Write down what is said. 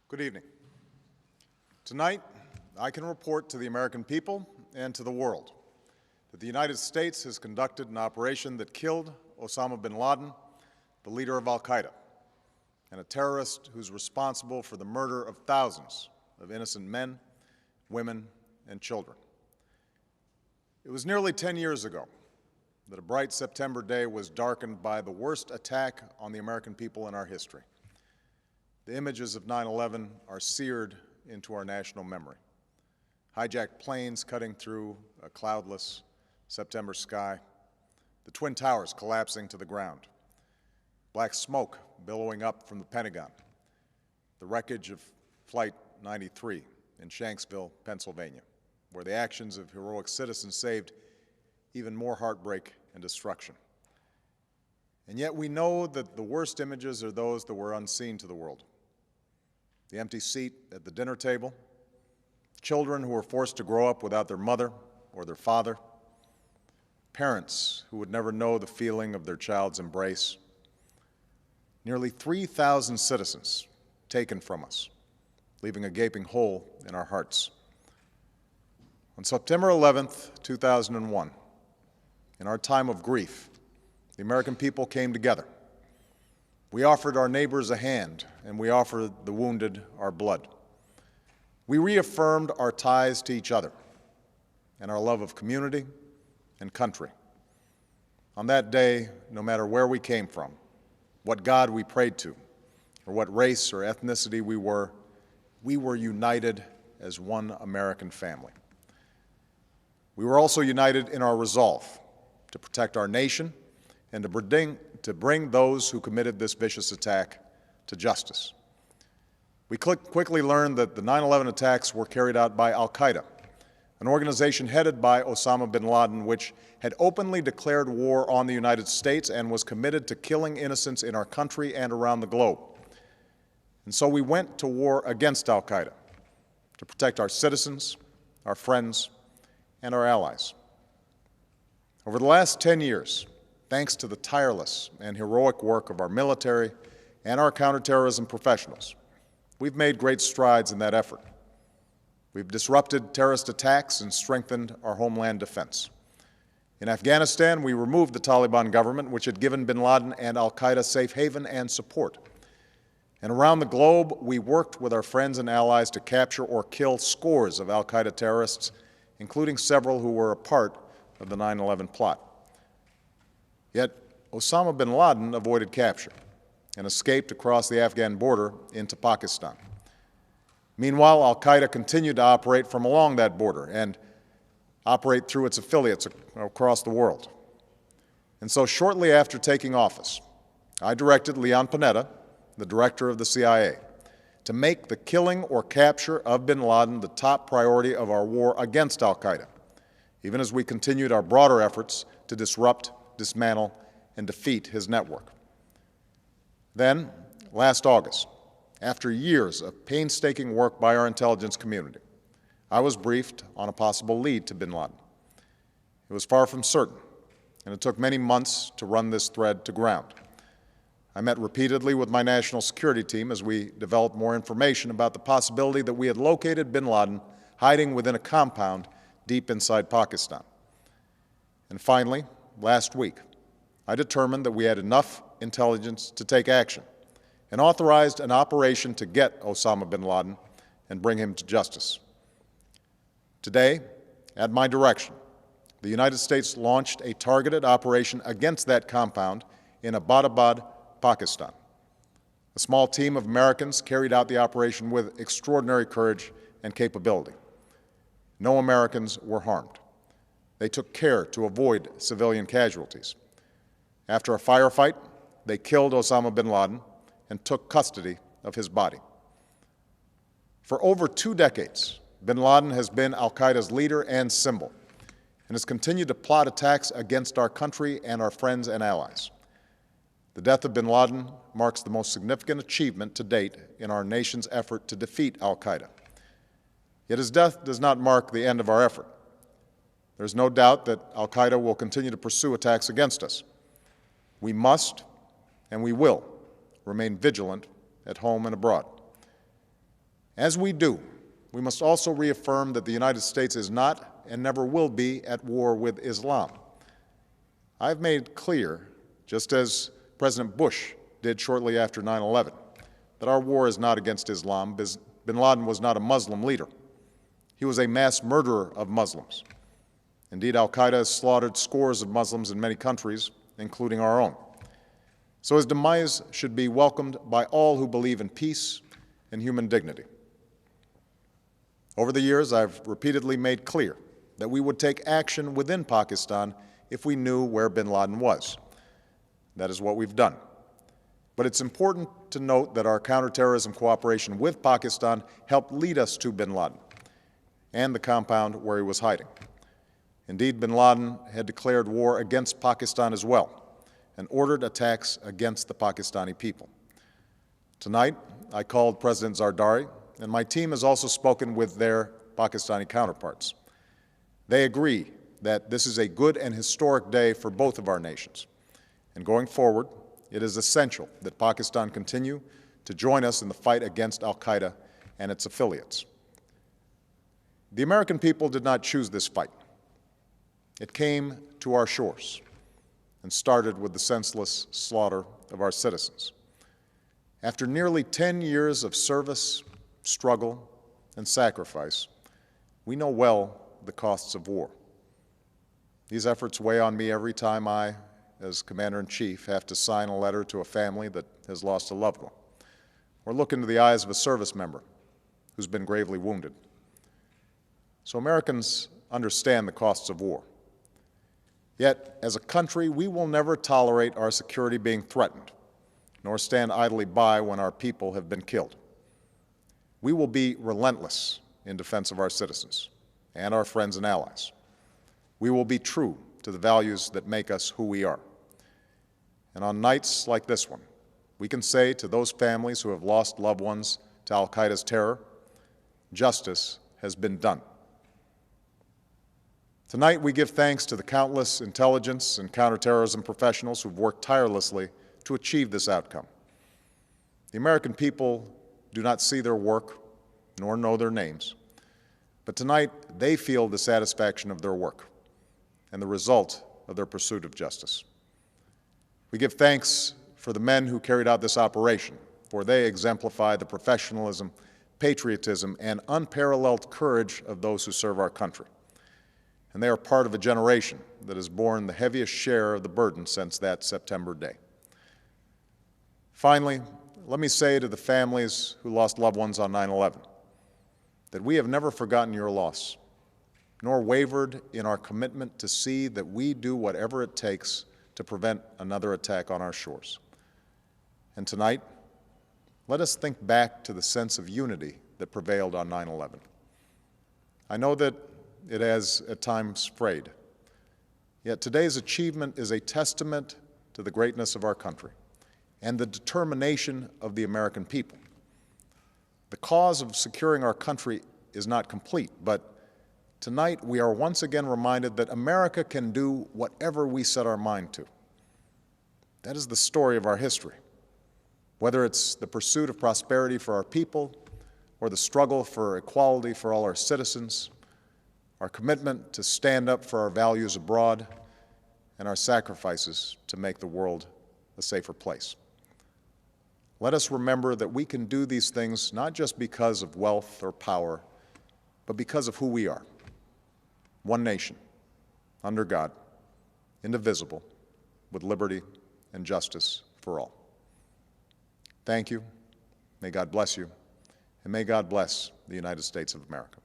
Good evening. Tonight, I can report to the American people and to the world that the United States has conducted an operation that killed Osama bin Laden, the leader of al-Qaeda, and a terrorist who's responsible for the murder of thousands of innocent men, women, and children. It was nearly 10 years ago that a bright September day was darkened by the worst attack on the American people in our history. The images of 9/11 are seared into our national memory. Hijacked planes cutting through a cloudless September sky, the Twin Towers collapsing to the ground, black smoke billowing up from the Pentagon, the wreckage of Flight 93 in Shanksville, Pennsylvania, where the actions of heroic citizens saved even more heartbreak and destruction. And yet we know that the worst images are those that were unseen to the world. The empty seat at the dinner table, children who were forced to grow up without their mother or their father, parents who would never know the feeling of their child's embrace, nearly 3,000 citizens taken from us, leaving a gaping hole in our hearts. On September 11th, 2001, in our time of grief, the American people came together. We offered our neighbors a hand, and we offered the wounded our blood. We reaffirmed our ties to each other and our love of community and country. On that day, no matter where we came from, what God we prayed to, or what race or ethnicity we were united as one American family. We were also united in our resolve to protect our nation and to bring those who committed this vicious attack to justice. We quickly learned that the 9/11 attacks were carried out by al-Qaeda, an organization headed by Osama bin Laden, which had openly declared war on the United States and was committed to killing innocents in our country and around the globe. And so we went to war against al-Qaeda to protect our citizens, our friends, and our allies. Over the last 10 years, thanks to the tireless and heroic work of our military and our counterterrorism professionals, we've made great strides in that effort. We've disrupted terrorist attacks and strengthened our homeland defense. In Afghanistan, we removed the Taliban government, which had given bin Laden and al-Qaeda safe haven and support. And around the globe, we worked with our friends and allies to capture or kill scores of al-Qaeda terrorists, including several who were a part of the 9/11 plot. Yet Osama bin Laden avoided capture and escaped across the Afghan border into Pakistan. Meanwhile, al-Qaeda continued to operate from along that border and operate through its affiliates across the world. And so shortly after taking office, I directed Leon Panetta, the director of the CIA, to make the killing or capture of bin Laden the top priority of our war against al-Qaeda, even as we continued our broader efforts to disrupt, dismantle, and defeat his network. Then, last August, after years of painstaking work by our intelligence community, I was briefed on a possible lead to bin Laden. It was far from certain, and it took many months to run this thread to ground. I met repeatedly with my national security team as we developed more information about the possibility that we had located bin Laden hiding within a compound deep inside Pakistan. And finally, last week, I determined that we had enough intelligence to take action and authorized an operation to get Osama bin Laden and bring him to justice. Today, at my direction, the United States launched a targeted operation against that compound in Abbottabad, Pakistan. A small team of Americans carried out the operation with extraordinary courage and capability. No Americans were harmed. They took care to avoid civilian casualties. After a firefight, they killed Osama bin Laden and took custody of his body. For over 2 decades, bin Laden has been al-Qaeda's leader and symbol, and has continued to plot attacks against our country and our friends and allies. The death of bin Laden marks the most significant achievement to date in our nation's effort to defeat al-Qaeda. Yet his death does not mark the end of our effort. There's no doubt that al-Qaeda will continue to pursue attacks against us. We must, and we will, remain vigilant at home and abroad. As we do, we must also reaffirm that the United States is not and never will be at war with Islam. I've made clear, just as President Bush did shortly after 9/11, that our war is not against Islam. Bin Laden was not a Muslim leader. He was a mass murderer of Muslims. Indeed, al-Qaeda has slaughtered scores of Muslims in many countries, including our own. So his demise should be welcomed by all who believe in peace and human dignity. Over the years, I've repeatedly made clear that we would take action within Pakistan if we knew where bin Laden was. That is what we've done. But it's important to note that our counterterrorism cooperation with Pakistan helped lead us to bin Laden and the compound where he was hiding. Indeed, bin Laden had declared war against Pakistan as well and ordered attacks against the Pakistani people. Tonight, I called President Zardari, and my team has also spoken with their Pakistani counterparts. They agree that this is a good and historic day for both of our nations. And going forward, it is essential that Pakistan continue to join us in the fight against al-Qaeda and its affiliates. The American people did not choose this fight. It came to our shores and started with the senseless slaughter of our citizens. After nearly 10 years of service, struggle, and sacrifice, we know well the costs of war. These efforts weigh on me every time I, as Commander-in-Chief, have to sign a letter to a family that has lost a loved one, or look into the eyes of a service member who's been gravely wounded. So Americans understand the costs of war. Yet, as a country, we will never tolerate our security being threatened, nor stand idly by when our people have been killed. We will be relentless in defense of our citizens and our friends and allies. We will be true to the values that make us who we are. And on nights like this one, we can say to those families who have lost loved ones to al-Qaeda's terror, justice has been done. Tonight, we give thanks to the countless intelligence and counterterrorism professionals who've worked tirelessly to achieve this outcome. The American people do not see their work nor know their names, but tonight they feel the satisfaction of their work and the result of their pursuit of justice. We give thanks for the men who carried out this operation, for they exemplify the professionalism, patriotism, and unparalleled courage of those who serve our country. And they are part of a generation that has borne the heaviest share of the burden since that September day. Finally, let me say to the families who lost loved ones on 9/11 that we have never forgotten your loss, nor wavered in our commitment to see that we do whatever it takes to prevent another attack on our shores. And tonight, let us think back to the sense of unity that prevailed on 9/11. I know that it has at times frayed, yet today's achievement is a testament to the greatness of our country and the determination of the American people. The cause of securing our country is not complete, but tonight we are once again reminded that America can do whatever we set our mind to. That is the story of our history. Whether it's the pursuit of prosperity for our people or the struggle for equality for all our citizens, our commitment to stand up for our values abroad, and our sacrifices to make the world a safer place. Let us remember that we can do these things not just because of wealth or power, but because of who we are. One nation, under God, indivisible, with liberty and justice for all. Thank you. May God bless you, and may God bless the United States of America.